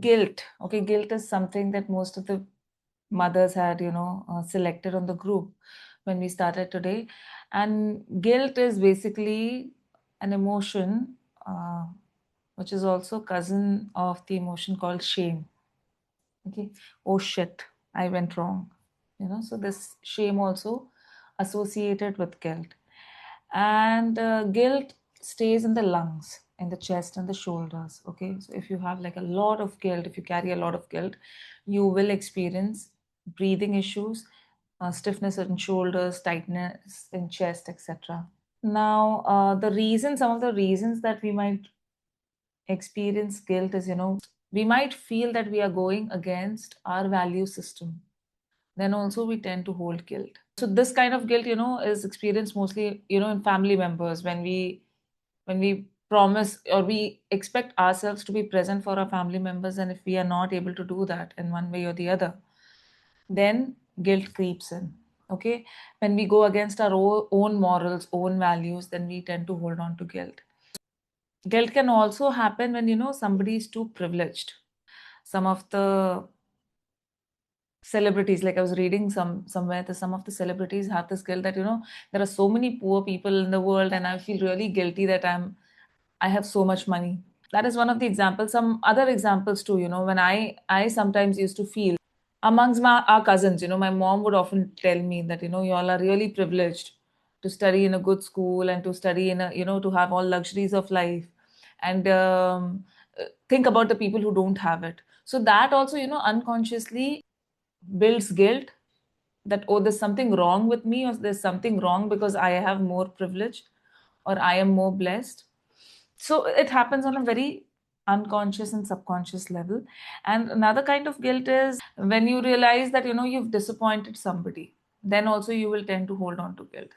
Guilt. Okay, guilt is something that most of the mothers had, selected on the group when we started today. And guilt is basically an emotion, uh, which is also cousin of the emotion called shame. Okay, oh shit, I went wrong. So this shame also associated with guilt. And guilt stays in the lungs, in the chest and the shoulders. Okay, so if you have like a lot of guilt, if you carry a lot of guilt, you will experience breathing issues, stiffness in shoulders, tightness in chest, etc. Now, some of the reasons that we might experience guilt is, we might feel that we are going against our value system. Then also we tend to hold guilt. So this kind of guilt, is experienced mostly, in family members when we promise or we expect ourselves to be present for our family members, and if we are not able to do that in one way or the other, then guilt creeps in. Okay, when we go against our own morals, own values, then we tend to hold on to guilt. Guilt can also happen when somebody is too privileged. Some of the celebrities, like I was reading somewhere that some of the celebrities have this guilt that there are so many poor people in the world, and I feel really guilty that I have so much money. That is one of the examples. Some other examples too, when I sometimes used to feel amongst our cousins, my mom would often tell me that you all are really privileged to study in a good school and to study in a to have all luxuries of life, and think about the people who don't have it. So that also unconsciously builds guilt that, oh, there's something wrong with me, or there's something wrong because I have more privilege or I am more blessed. So it happens on a very unconscious and subconscious level. And another kind of guilt is when you realize that you've disappointed somebody, then also you will tend to hold on to guilt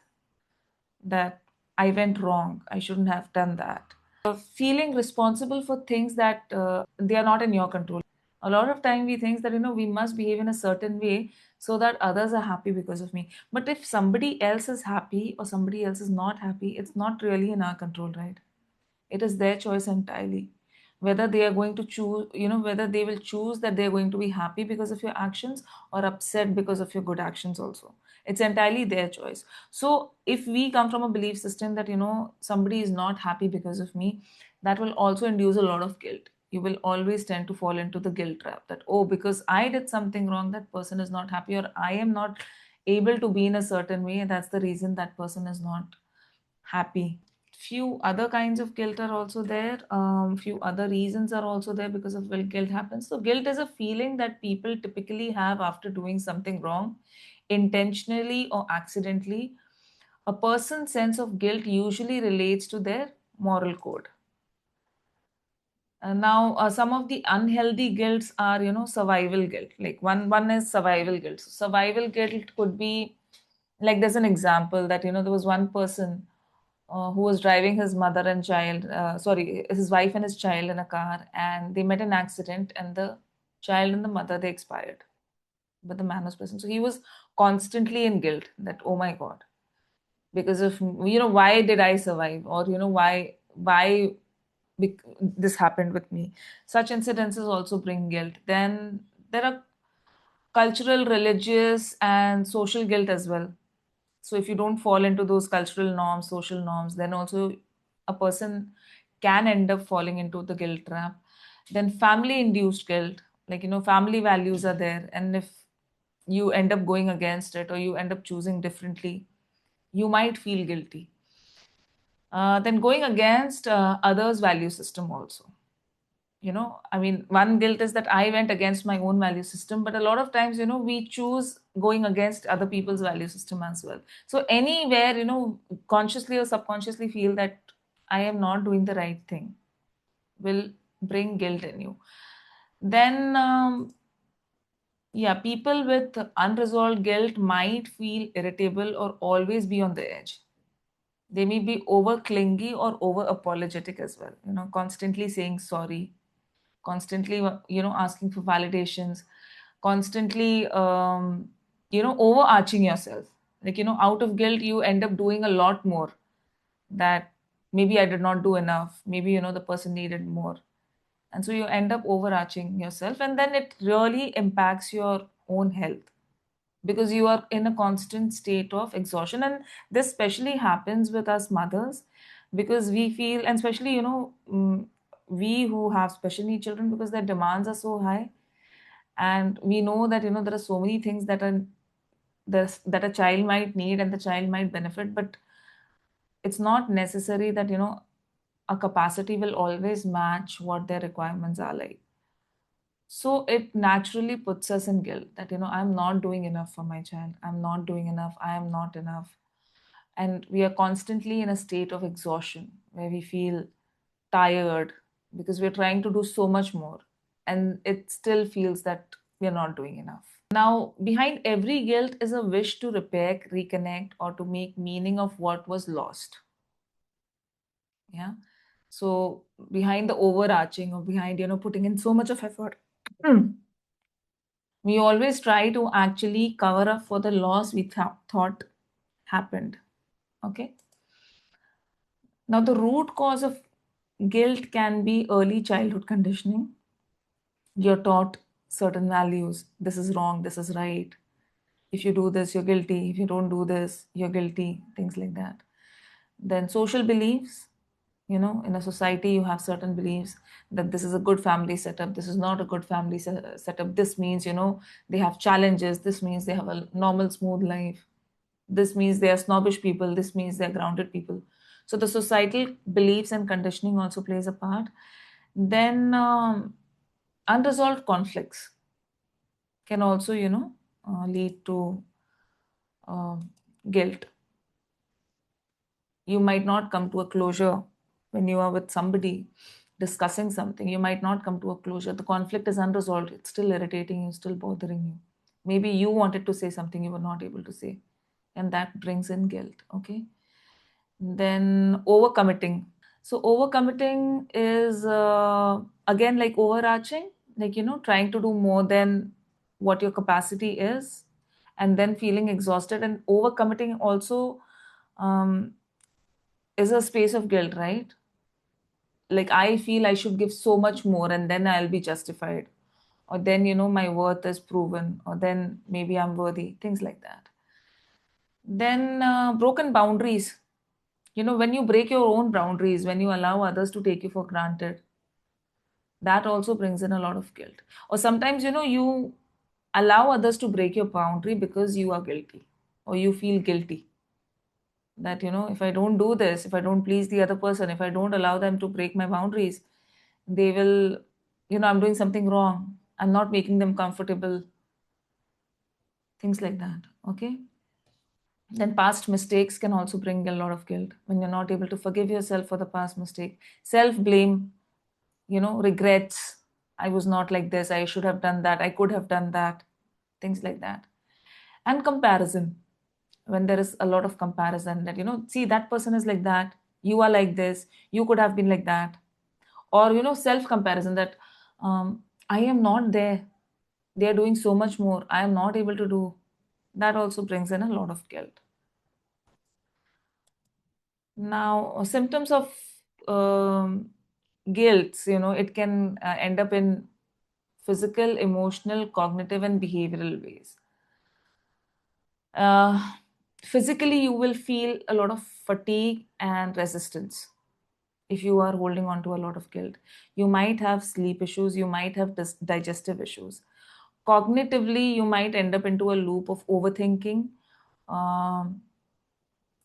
that I went wrong, I shouldn't have done that. Feeling responsible for things that they are not in your control. A lot of time we think that we must behave in a certain way so that others are happy because of me. But if somebody else is happy or somebody else is not happy, it's not really in our control, right? It is their choice entirely. Whether they are going to choose, whether they will choose that they're going to be happy because of your actions or upset because of your good actions also. It's entirely their choice. So if we come from a belief system that, somebody is not happy because of me, that will also induce a lot of guilt. You will always tend to fall into the guilt trap that, oh, because I did something wrong, that person is not happy, or I am not able to be in a certain way, and that's the reason that person is not happy. Few other kinds of guilt are also there. Few other reasons are also there because of which guilt happens. So guilt is a feeling that people typically have after doing something wrong, intentionally or accidentally. A person's sense of guilt usually relates to their moral code. Now, some of the unhealthy guilts are, survival guilt. Like one is survival guilt. So survival guilt could be like, there's an example that there was one person who was driving his mother and child, sorry, his wife and his child in a car, and they met an accident, and the child and the mother, they expired, but the man was present. So he was constantly in guilt that, oh my God, because of why did I survive, or why this happened with me. Such incidences also bring guilt. Then there are cultural, religious, and social guilt as well. So if you don't fall into those cultural norms, social norms, then also a person can end up falling into the guilt trap. Then family induced guilt, like family values are there, and if you end up going against it or you end up choosing differently, you might feel guilty. Then going against others' value system also. I mean, one guilt is that I went against my own value system, but a lot of times we choose going against other people's value system as well. So anywhere consciously or subconsciously feel that I am not doing the right thing will bring guilt in you. Then yeah, people with unresolved guilt might feel irritable or always be on the edge. They may be over clingy or over apologetic as well, constantly saying sorry, constantly asking for validations, constantly overarching yourself. Like out of guilt you end up doing a lot more, that maybe I did not do enough, maybe the person needed more. And so you end up overarching yourself, and then it really impacts your own health because you are in a constant state of exhaustion. And this especially happens with us mothers because we feel, and especially, we who have special need children, because their demands are so high. And we know that, there are so many things that a child might need and the child might benefit, but it's not necessary that, a capacity will always match what their requirements are like. So it naturally puts us in guilt that, I'm not doing enough for my child. I'm not doing enough. I am not enough. And we are constantly in a state of exhaustion where we feel tired because we're trying to do so much more. And it still feels that we're not doing enough. Now, behind every guilt is a wish to repair, reconnect, or to make meaning of what was lost. Yeah. So behind the overarching, or behind, putting in so much of effort, we always try to actually cover up for the loss we thought happened. Okay. Now, the root cause of guilt can be early childhood conditioning. You're taught certain values. This is wrong, this is right. If you do this, you're guilty. If you don't do this, you're guilty. Things like that. Then social beliefs. In a society, you have certain beliefs that this is a good family setup, this is not a good family setup. This means, they have challenges. This means they have a normal, smooth life. This means they are snobbish people. This means they're grounded people. So the societal beliefs and conditioning also plays a part. Then unresolved conflicts can also, lead to guilt. You might not come to a closure when you are with somebody discussing something. You might not come to a closure. The conflict is unresolved. It's still irritating you, still bothering you. Maybe you wanted to say something you were not able to say, and that brings in guilt. Okay. Then overcommitting. So overcommitting is again like overarching, like, trying to do more than what your capacity is, and then feeling exhausted. And overcommitting also um, is a space of guilt, right? Like, I feel I should give so much more and then I'll be justified. Or then, my worth is proven, or then maybe I'm worthy, things like that. Then broken boundaries. When you break your own boundaries, when you allow others to take you for granted, that also brings in a lot of guilt. Or sometimes, you allow others to break your boundary because you are guilty, or you feel guilty that, if I don't do this, if I don't please the other person, if I don't allow them to break my boundaries, they will, I'm doing something wrong. I'm not making them comfortable, things like that. Okay. Then past mistakes can also bring a lot of guilt when you're not able to forgive yourself for the past mistake. Self blame, regrets. I was not like this. I should have done that. I could have done that. Things like that. And comparison. When there is a lot of comparison that, see, that person is like that. You are like this. You could have been like that. Or, self comparison that I am not there. They are doing so much more. I am not able to do. That also brings in a lot of guilt. Now, symptoms of um, guilt, it can end up in physical, emotional, cognitive, and behavioral ways. Uh, Physically, you will feel a lot of fatigue and resistance if you are holding on to a lot of guilt. You might have sleep issues, you might have digestive issues. Cognitively, you might end up into a loop of overthinking, um,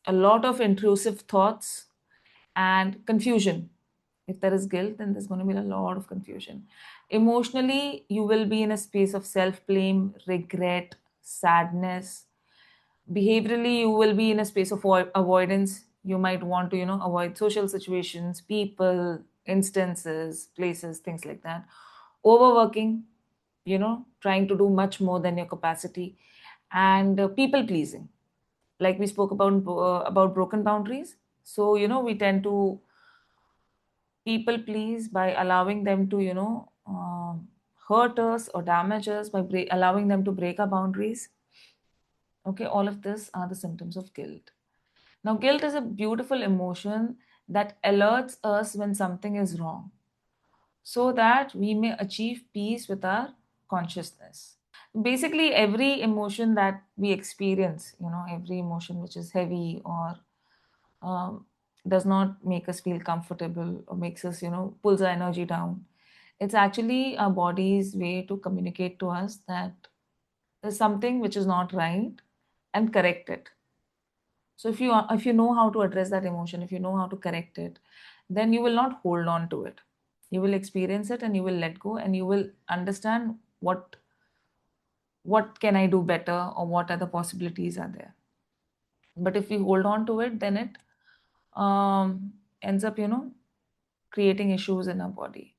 a lot of intrusive thoughts, and confusion. If there is guilt, then there's going to be a lot of confusion. Emotionally, you will be in a space of self blame, regret, sadness. Behaviorally, you will be in a space of avoidance. You might want to, avoid social situations, people, instances, places, things like that. Overworking, trying to do much more than your capacity. And people pleasing, like we spoke about broken boundaries. So, we tend to people please by allowing them to, hurt us or damage us by allowing them to break our boundaries. Okay, all of this are the symptoms of guilt. Now, guilt is a beautiful emotion that alerts us when something is wrong. so that we may achieve peace with our consciousness. Basically, every emotion that we experience, every emotion which is heavy or um, does not make us feel comfortable or makes us, pulls our energy down, it's actually our body's way to communicate to us that there's something which is not right and correct it. So if you know how to address that emotion, if you know how to correct it, then you will not hold on to it. You will experience it and you will let go, and you will understand what can I do better, or what other possibilities are there. But if we hold on to it, then it ends up creating issues in our body.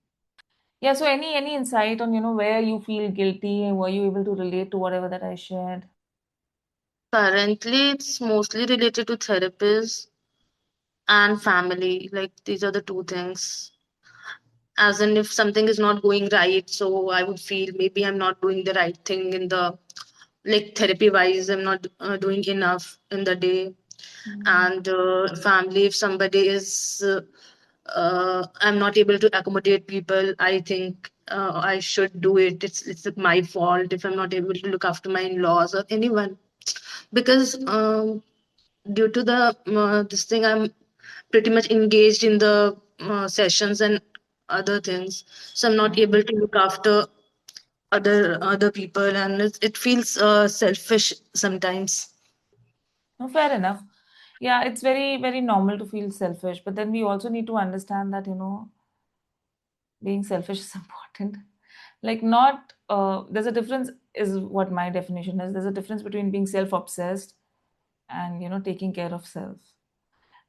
Yeah, so any insight on where you feel guilty, and were you able to relate to whatever that I shared? Currently, it's mostly related to therapists and family. Like, these are the two things. As in, if something is not going right, so I would feel maybe I'm not doing the right thing in the, like, therapy wise, I'm not doing enough in the day. Mm. And family, if somebody is I'm not able to accommodate people, I think I should do it. It's my fault if I'm not able to look after my in-laws or anyone, because due to the this thing, I'm pretty much engaged in the sessions and other things, so I'm not able to look after other people, and it feels selfish sometimes. No, fair enough. Yeah, it's very, very normal to feel selfish, but then we also need to understand that, being selfish is important. Like, not, there's a difference, is what my definition is. There's a difference between being self obsessed and, taking care of self,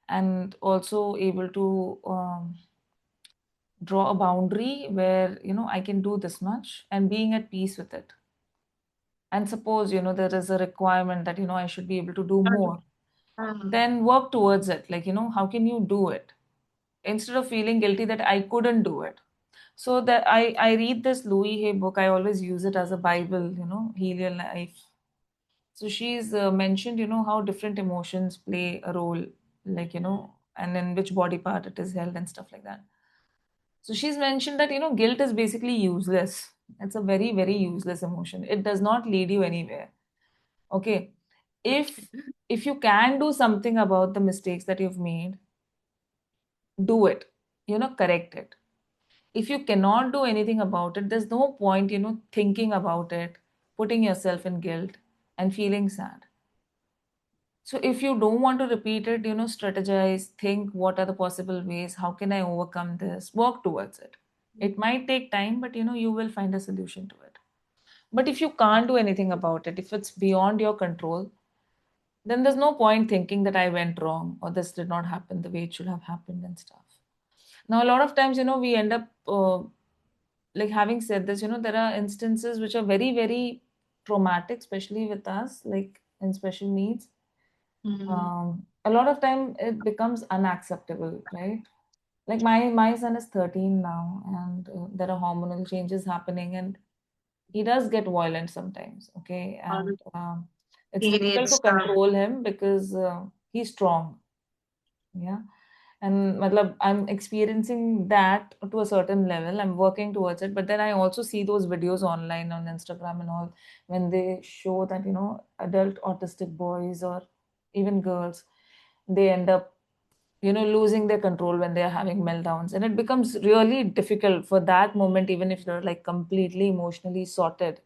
and also able to draw a boundary where, I can do this much and being at peace with it. And suppose, there is a requirement that, I should be able to do more, Mm. then work towards it. Like, how can you do it instead of feeling guilty that I couldn't do it? So that I read this Louis Hay book. I always use it as a Bible, Heal Your Life. So she's mentioned, how different emotions play a role, like, and in which body part it is held and stuff like that. So she's mentioned that, guilt is basically useless. It's a very, very useless emotion. It does not lead you anywhere. Okay. If you can do something about the mistakes that you've made, do it. Correct it. If you cannot do anything about it, there's no point, thinking about it, putting yourself in guilt and feeling sad. So if you don't want to repeat it, strategize, think what are the possible ways, how can I overcome this, work towards it. It might take time, but you will find a solution to it. But if you can't do anything about it, if it's beyond your control, then there's no point thinking that I went wrong or this did not happen the way it should have happened and stuff. Now, a lot of times, we end up, like, having said this, there are instances which are very, very traumatic, especially with us, like in special needs. Mm. A lot of time it becomes unacceptable, right? Like my son is 13 now, and there are hormonal changes happening, and he does get violent sometimes. Okay, Or and it's teenage difficult to stuff. control him because he's strong. Yeah. And matlab, I'm experiencing that to a certain level. I'm working towards it. But then I also see those videos online on Instagram and all, when they show that, adult autistic boys or even girls, they end up, losing their control when they are having meltdowns. And it becomes really difficult for that moment, even if you're like completely emotionally sorted,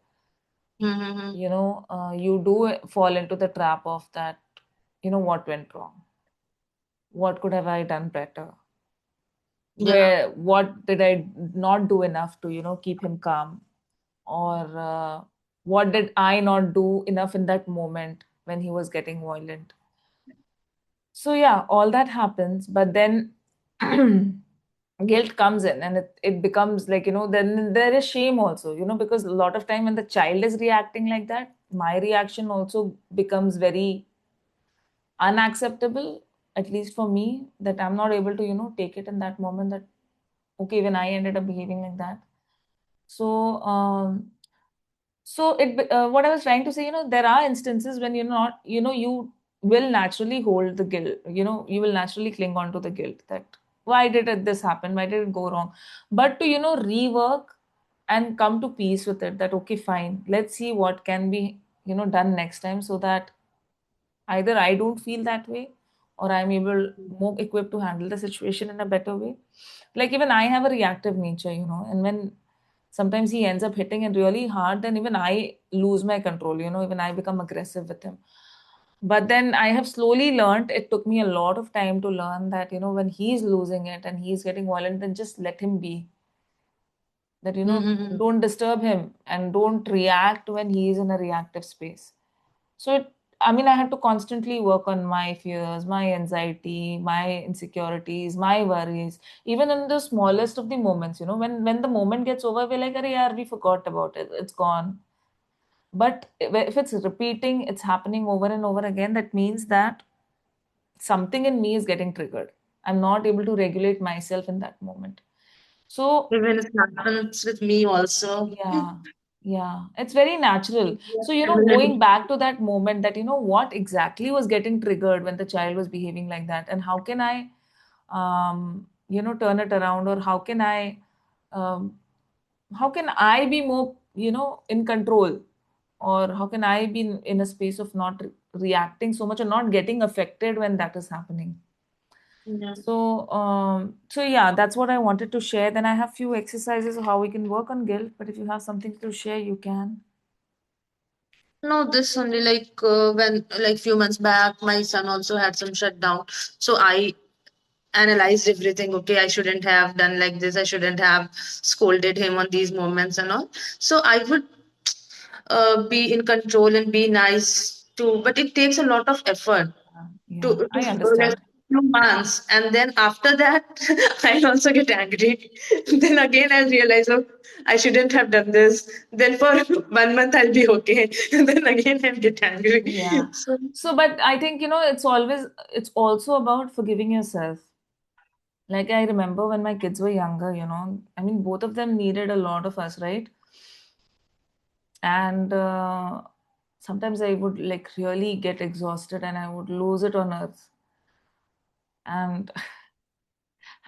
Mm-hmm. you do fall into the trap of that, what went wrong? What could have I done better? Yeah. Where what did I not do enough to keep him calm, or what did I not do enough in that moment when he was getting violent? So yeah, all that happens, but then guilt comes in, and it becomes like, then there is shame also, because a lot of time when the child is reacting like that, my reaction also becomes very unacceptable, at least for me, that I'm not able to take it in that moment, that okay, when I ended up behaving like that. So, what I was trying to say, there are instances when you're not, you will naturally hold the guilt, you will naturally cling on to the guilt that. why did this happen, why did it go wrong, but to rework and come to peace with it, that okay, fine, let's see what can be done next time, so that either I don't feel that way, or I'm able more equipped to handle the situation in a better way. Like even I have a reactive nature, and when sometimes he ends up hitting it really hard, then even I lose my control, even I become aggressive with him. But then I have slowly learned, it took me a lot of time to learn that, when he's losing it and he's getting violent, then just let him be. That, Mm-hmm. don't disturb him and don't react when he is in a reactive space. So I mean, I had to constantly work on my fears, my anxiety, my insecurities, my worries, even in the smallest of the moments, when the moment gets over, we're like, "Arey yaar, we forgot about it. It's gone." But if it's repeating, it's happening over and over again, that means that something in me is getting triggered. I'm not able to regulate myself in that moment. So Even it happens with me also. yeah, yeah, it's very natural. So, Similarly. going back to that moment, that, what exactly was getting triggered when the child was behaving like that, and how can I, turn it around, or um, how can I be more, in control, or how can I be in a space of not reacting so much or not getting affected when that is happening. Yeah. So yeah, that's what I wanted to share. Then I have few exercises of how we can work on guilt, but if you have something to share, you can. No, this only like when like few months back, my son also had some shutdown. So I analyzed everything. Okay, I shouldn't have done like this. I shouldn't have scolded him on these moments and all. So I would be in control and be nice too. But it takes a lot of effort Yeah, to I like understand. few months, and then after that, I'll also get angry. Then again, I'll realize, oh, I shouldn't have done this. Then for 1 month, I'll be okay. And then again, I'll get angry. Yeah. So, So, but I think, it's also about forgiving yourself. Like I remember when my kids were younger, I mean, both of them needed a lot of us, right? And sometimes I would like really get exhausted and I would lose it on earth. And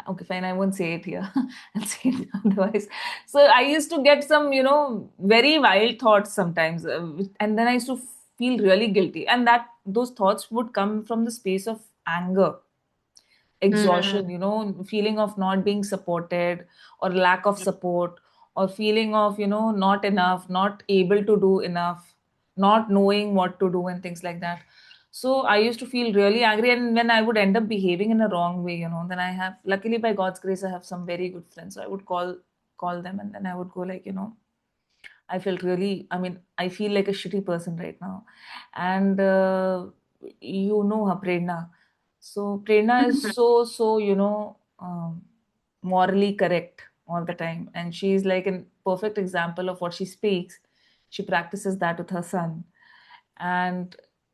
okay, fine, I won't say it here. I'll say it otherwise. So I used to get some, very wild thoughts sometimes, and then I used to feel really guilty, and that those thoughts would come from the space of anger, mm, exhaustion, feeling of not being supported, or lack of support, or feeling of, not enough, not able to do enough, not knowing what to do, and things like that. So I used to feel really angry, and when I would end up behaving in a wrong way, then I have, luckily by God's grace, I have some very good friends. So I would call them, and then I would go like, I felt really, I mean, I feel like a shitty person right now. And her, Prerna. So Prerna is so, morally correct all the time. And she's like a perfect example of what she speaks. She practices that with her son.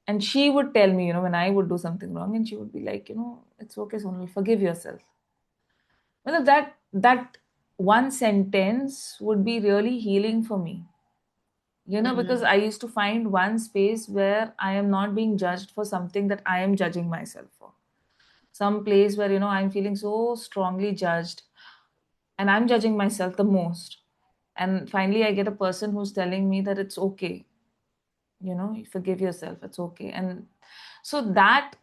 And she would tell me, when I would do something wrong, and she would be like, it's okay, Sonal, forgive yourself. Well, that one sentence would be really healing for me, because mm, I used to find one space where I am not being judged for something that I am judging myself for. Some place where, I'm feeling so strongly judged and I'm judging myself the most. And finally, I get a person who's telling me that it's okay, you forgive yourself, it's okay. And so that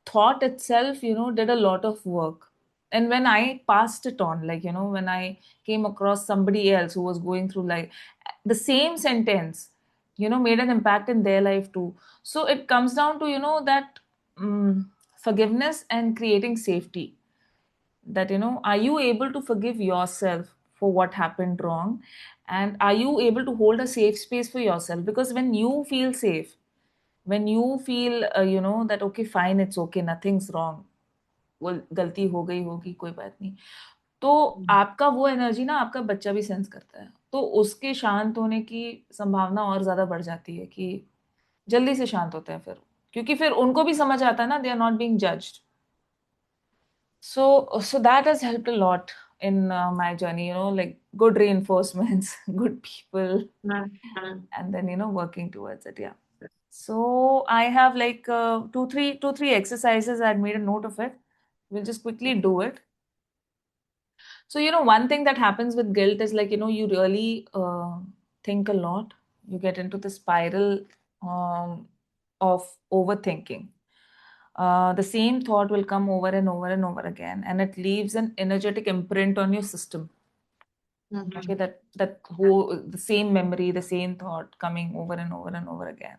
thought itself, did a lot of work. And when I passed it on, like, when I came across somebody else who was going through like the same sentence, made an impact in their life too. So it comes down to, that forgiveness and creating safety. That, are you able to forgive yourself for what happened wrong, and are you able to hold a safe space for yourself? Because when you feel safe, when you feel that okay, fine, it's okay, nothing's wrong, वो गलती हो गई होगी, कोई बात नहीं, तो आपका वो एनर्जी ना आपका बच्चा भी सेंस करता है, तो उसके शांत होने की संभावना और ज्यादा बढ़ जाती है, कि जल्दी से शांत होते हैं फिर, क्योंकि फिर उनको भी समझ आता है ना, they are not being judged. So that has helped a lot in my journey, like good reinforcements, good people, mm, mm. and then working towards it. Yeah. So I have like two three exercises. I had made a note of it. We'll just quickly do it. So, one thing that happens with guilt is like, you really think a lot. You get into the spiral of overthinking. The same thought will come over and over and over again, and it leaves an energetic imprint on your system. Okay, Mhm. that whole the same memory, the same thought coming over and over and over again.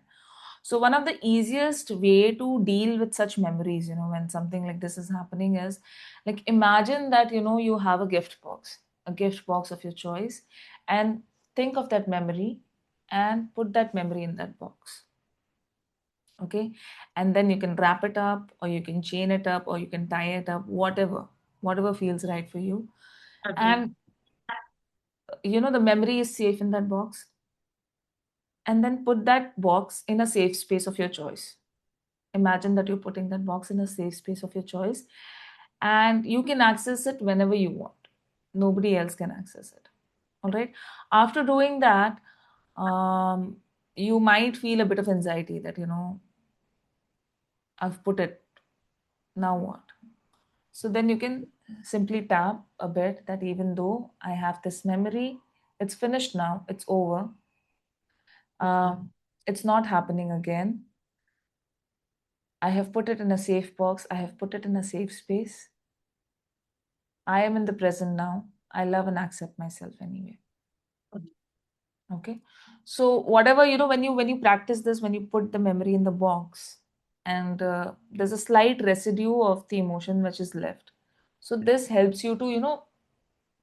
So one of the easiest way to deal with such memories, when something like this is happening is like imagine that you have a gift box of your choice, and think of that memory and put that memory in that box. Okay, and then you can wrap it up, or you can chain it up, or you can tie it up, whatever feels right for you. Okay. And the memory is safe in that box, and then put that box in a safe space of your choice. Imagine that you're putting that box in a safe space of your choice, and you can access it whenever you want. Nobody else can access it. All right. After doing that, um, you might feel a bit of anxiety that, I've put it, now what? So then you can simply tap a bit that even though I have this memory, it's finished now, it's over. Um, it's not happening again. I have put it in a safe box. I have put it in a safe space. I am in the present now. I love and accept myself anyway. Okay. So whatever, when you practice this, when you put the memory in the box, and there's a slight residue of the emotion which is left. So this helps you to,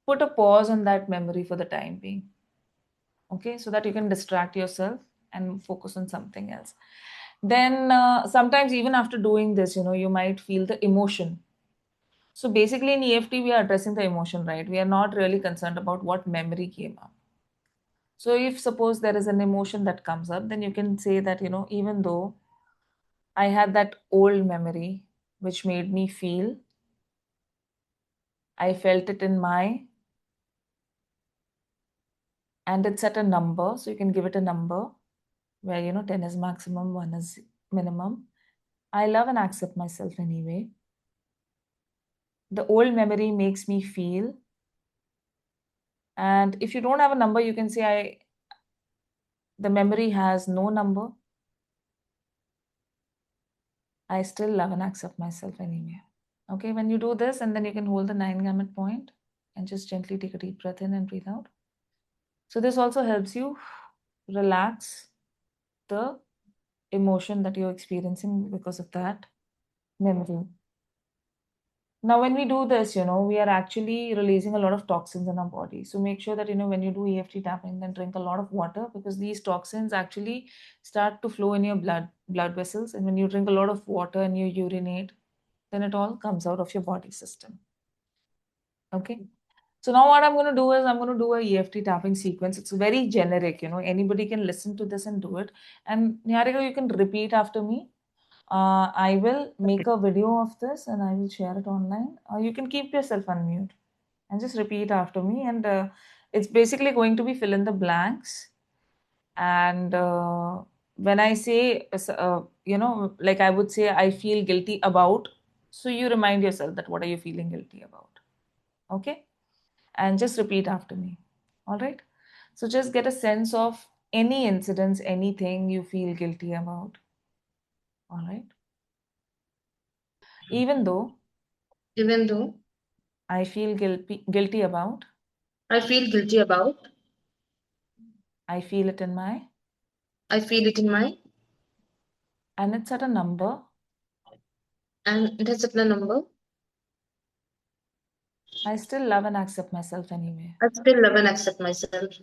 put a pause on that memory for the time being. Okay. So that you can distract yourself and focus on something else. Then sometimes even after doing this, you might feel the emotion. So basically in EFT, we are addressing the emotion, right? We are not really concerned about what memory came up. So if suppose there is an emotion that comes up, then you can say that, even though I had that old memory which made me feel, I felt it in my, and it's at a number. So you can give it a number where, 10 is maximum, 1 is minimum. I love and accept myself anyway. The old memory makes me feel. And if you don't have a number, you can say the memory has no number. I still love and accept myself anyway. Okay, when you do this, and then you can hold the 9 gamut point and just gently take a deep breath in and breathe out. So, this also helps you relax the emotion that you're experiencing because of that memory. Now, when we do this, we are actually releasing a lot of toxins in our body. So, make sure that, when you do EFT tapping, then drink a lot of water, because these toxins actually start to flow in your blood vessels. And when you drink a lot of water and you urinate, then it all comes out of your body system. Okay. So now what I'm going to do is I'm going to do a EFT tapping sequence. It's very generic, anybody can listen to this and do it. And Nyarika, you can repeat after me. I will make a video of this and I will share it online. You can keep yourself unmute and just repeat after me. And it's basically going to be fill in the blanks. And when I say, like I would say, I feel guilty about. So you remind yourself that what are you feeling guilty about? Okay. And just repeat after me. All right. So just get a sense of any incidents, anything you feel guilty about. All right. Even though Even though I feel guilty about, I feel guilty about, I feel it in my, I feel it in my, and it's at a number, and it has a number. I still love and accept myself anyway. I still love and accept myself.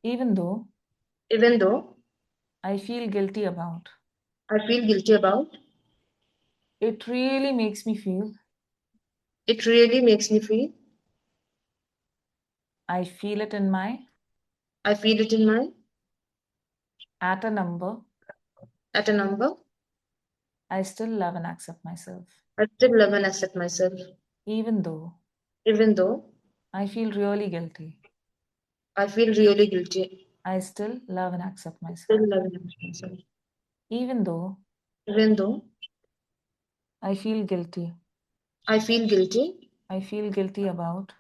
Even though Even though I feel guilty about, I feel guilty about, it really makes me feel, it really makes me feel, I feel it in my, I feel it in my, at a number, at a number. I still love and accept myself. I still love and accept myself. Even though Even though I feel really guilty, I feel really guilty. I still love and accept I still myself. love and accept myself. Even though Even though I feel guilty, I feel guilty, I feel guilty about,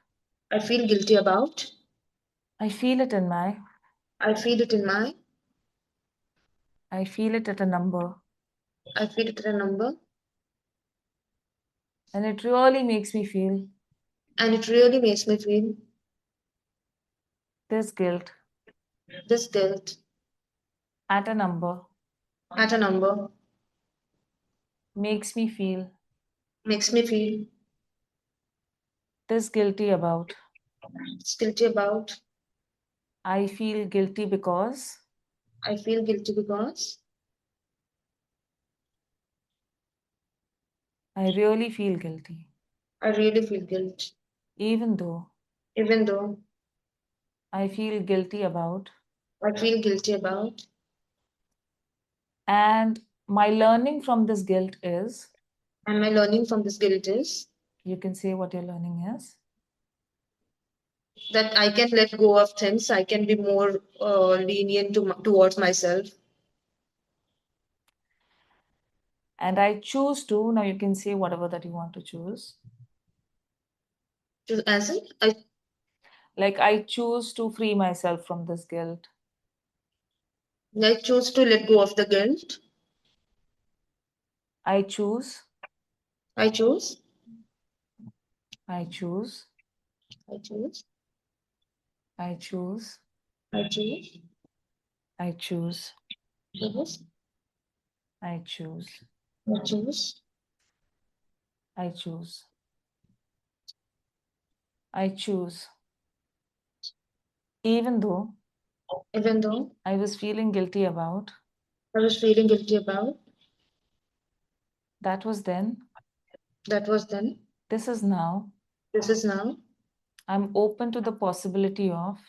I feel guilty about. I feel it in my. I feel it in my. I feel it at a number. I feel it in a number. And it really makes me feel And it really makes me feel this guilt this guilt at a number at a number. makes me feel Makes me feel this guilty about. guilty about. I feel guilty because I feel guilty because I really feel guilty, I really feel guilt. even though Even though I feel guilty about. I feel guilty about. And my learning from this guilt is, And my learning from this guilt is you can say what your learning is. that I can let go of things. I can be more lenient towards myself. And I choose to, now you can say whatever that you want to choose. As in, Like I choose to free myself from this guilt. I choose to let go of the guilt. I choose, I choose. I choose, I choose. I choose, I choose. I choose, Yes. I choose, I choose. I choose, I choose. Even though Even though I was feeling guilty about, I was feeling guilty about, that was then, that was then. this is now. This is now. I'm open to the possibility of,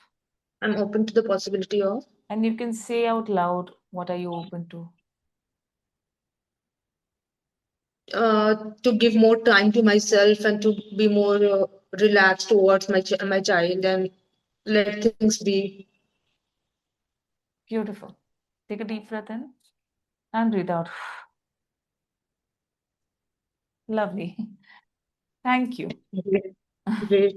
I'm open to the possibility of and you can say out loud, what are you open to? to give more time to myself and to be more relaxed towards my child and let things be. Beautiful. Take a deep breath in and breathe out. Lovely. Thank you. Great. Great.